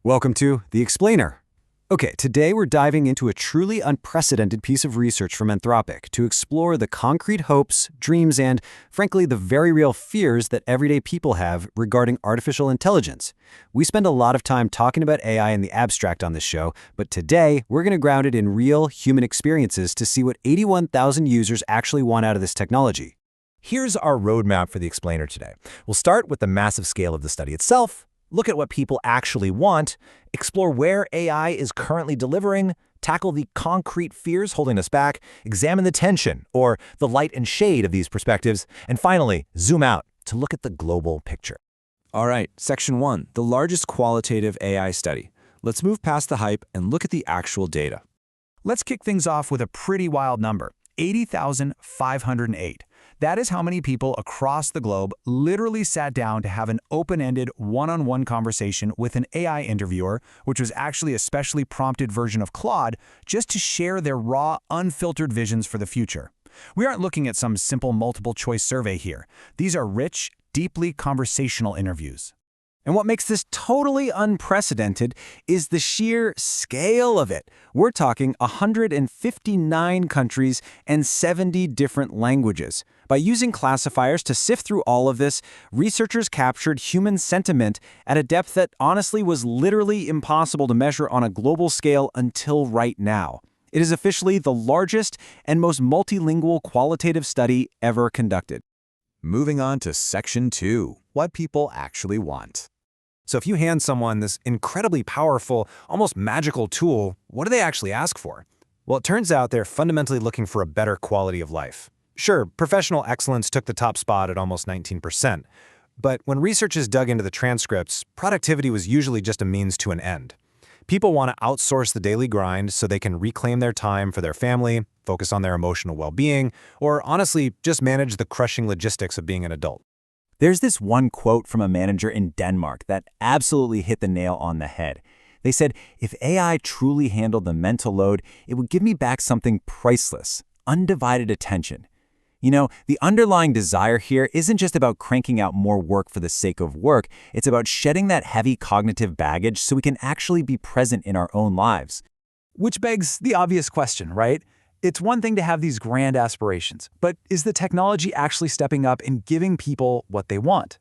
Welcome to The Explainer. Okay, today we're diving into a truly unprecedented piece of research from Anthropic to explore the concrete hopes, dreams, and, frankly, the very real fears that everyday people have regarding artificial intelligence. We spend a lot of time talking about AI in the abstract on this show, but today we're going to ground it in real human experiences to see what 81,000 users actually want out of this technology. Here's our roadmap for The Explainer today. We'll start with the massive scale of the study itself, look at what people actually want, explore where AI is currently delivering, tackle the concrete fears holding us back, examine the tension, or the light and shade of these perspectives, and finally, zoom out to look at the global picture. All right, Section 1, the largest qualitative AI study. Let's move past the hype and look at the actual data. Let's kick things off with a pretty wild number, 80,508. That is how many people across the globe literally sat down to have an open-ended, one-on-one conversation with an AI interviewer, which was actually a specially prompted version of Claude, just to share their raw, unfiltered visions for the future. We aren't looking at some simple multiple-choice survey here. These are rich, deeply conversational interviews. And what makes this totally unprecedented is the sheer scale of it. We're talking 159 countries and 70 different languages. By using classifiers to sift through all of this, researchers captured human sentiment at a depth that honestly was literally impossible to measure on a global scale until right now. It is officially the largest and most multilingual qualitative study ever conducted. Moving on to Section 2, what people actually want. So if you hand someone this incredibly powerful, almost magical tool, what do they actually ask for? Well, it turns out they're fundamentally looking for a better quality of life. Sure, professional excellence took the top spot at almost 19%, but when researchers dug into the transcripts, productivity was usually just a means to an end. People want to outsource the daily grind so they can reclaim their time for their family, focus on their emotional well-being, or honestly, just manage the crushing logistics of being an adult. There's this one quote from a manager in Denmark that absolutely hit the nail on the head. They said, "If AI truly handled the mental load, it would give me back something priceless, undivided attention." You know, the underlying desire here isn't just about cranking out more work for the sake of work. It's about shedding that heavy cognitive baggage so we can actually be present in our own lives. Which begs the obvious question, right? It's one thing to have these grand aspirations, but is the technology actually stepping up and giving people what they want?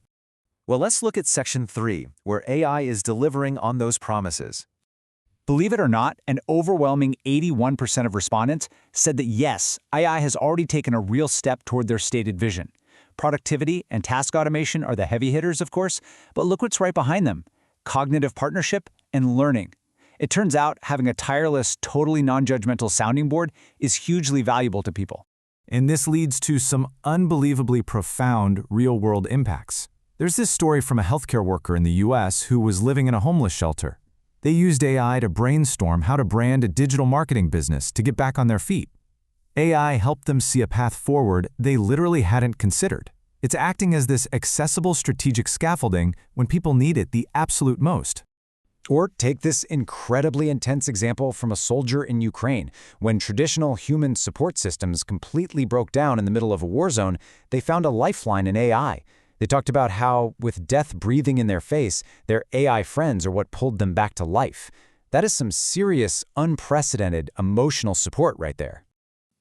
Well, let's look at Section 3, where AI is delivering on those promises. Believe it or not, an overwhelming 81% of respondents said that yes, AI has already taken a real step toward their stated vision. Productivity and task automation are the heavy hitters, of course, but look what's right behind them: cognitive partnership and learning. It turns out having a tireless, totally non-judgmental sounding board is hugely valuable to people. And this leads to some unbelievably profound real-world impacts. There's this story from a healthcare worker in the US who was living in a homeless shelter. They used AI to brainstorm how to brand a digital marketing business to get back on their feet. AI helped them see a path forward they literally hadn't considered. It's acting as this accessible strategic scaffolding when people need it the absolute most. Or take this incredibly intense example from a soldier in Ukraine. When traditional human support systems completely broke down in the middle of a war zone, they found a lifeline in AI. They talked about how, with death breathing in their face, their AI friends are what pulled them back to life. That is some serious, unprecedented emotional support right there.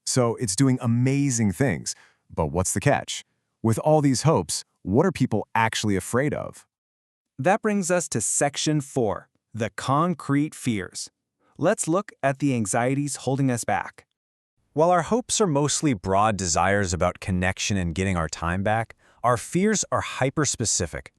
So it's doing amazing things. But what's the catch? With all these hopes, what are people actually afraid of? That brings us to Section 4, the concrete fears. Let's look at the anxieties holding us back. While our hopes are mostly broad desires about connection and getting our time back, our fears are hyper-specific.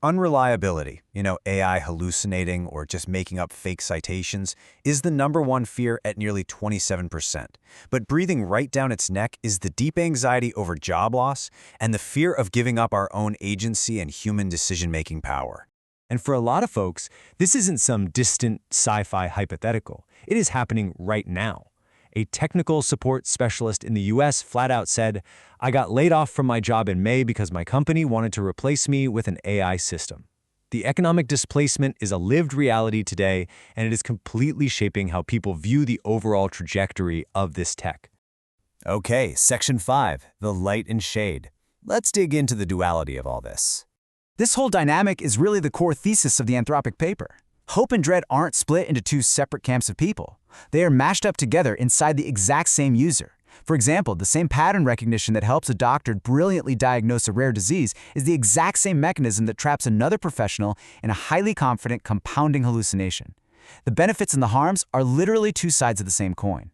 Unreliability, AI hallucinating or just making up fake citations, is the #1 fear at nearly 27%. But breathing right down its neck is the deep anxiety over job loss and the fear of giving up our own agency and human decision-making power. And for a lot of folks, this isn't some distant sci-fi hypothetical. It is happening right now. A technical support specialist in the US flat out said, "I got laid off from my job in May because my company wanted to replace me with an AI system." The economic displacement is a lived reality today, and it is completely shaping how people view the overall trajectory of this tech. Okay, Section 5, the light and shade. Let's dig into the duality of all this. This whole dynamic is really the core thesis of the Anthropic paper. Hope and dread aren't split into two separate camps of people. They are mashed up together inside the exact same user. For example, the same pattern recognition that helps a doctor brilliantly diagnose a rare disease is the exact same mechanism that traps another professional in a highly confident, compounding hallucination. The benefits and the harms are literally two sides of the same coin.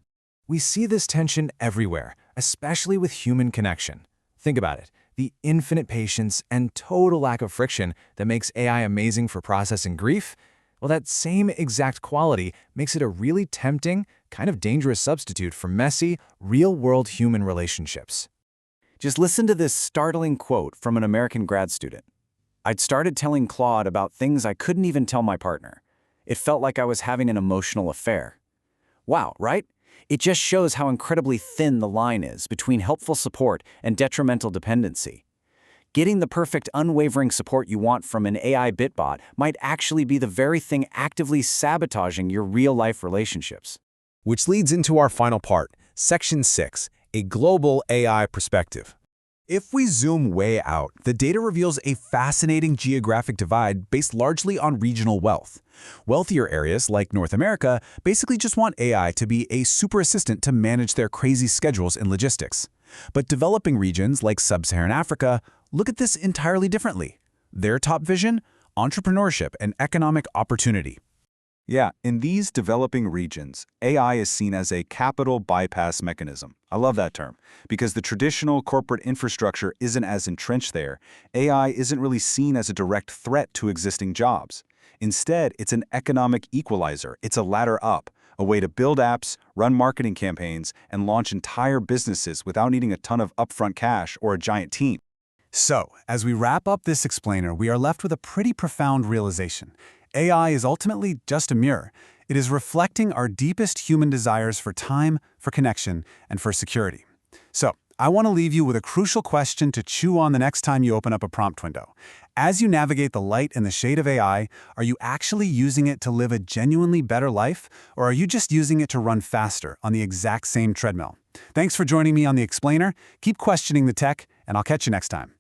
We see this tension everywhere, especially with human connection. Think about it. The infinite patience and total lack of friction that makes AI amazing for processing grief, well, that same exact quality makes it a really tempting, kind of dangerous substitute for messy, real-world human relationships. Just listen to this startling quote from an American grad student. "I'd started telling Claude about things I couldn't even tell my partner. It felt like I was having an emotional affair." Wow, right? It just shows how incredibly thin the line is between helpful support and detrimental dependency. Getting the perfect unwavering support you want from an AI bitbot might actually be the very thing actively sabotaging your real-life relationships. Which leads into our final part, Section 6, a global AI perspective. If we zoom way out, the data reveals a fascinating geographic divide based largely on regional wealth. Wealthier areas, like North America, basically just want AI to be a super assistant to manage their crazy schedules and logistics. But developing regions, like Sub-Saharan Africa, look at this entirely differently. Their top vision? Entrepreneurship and economic opportunity. Yeah, in these developing regions, AI is seen as a capital bypass mechanism. I love that term, because the traditional corporate infrastructure isn't as entrenched there. AI isn't really seen as a direct threat to existing jobs. Instead, it's an economic equalizer. It's a ladder up, a way to build apps, run marketing campaigns, and launch entire businesses without needing a ton of upfront cash or a giant team. So, as we wrap up this explainer, we are left with a pretty profound realization. AI is ultimately just a mirror. It is reflecting our deepest human desires for time, for connection, and for security. So, I want to leave you with a crucial question to chew on the next time you open up a prompt window. As you navigate the light and the shade of AI, are you actually using it to live a genuinely better life, or are you just using it to run faster on the exact same treadmill? Thanks for joining me on The Explainer. Keep questioning the tech, and I'll catch you next time.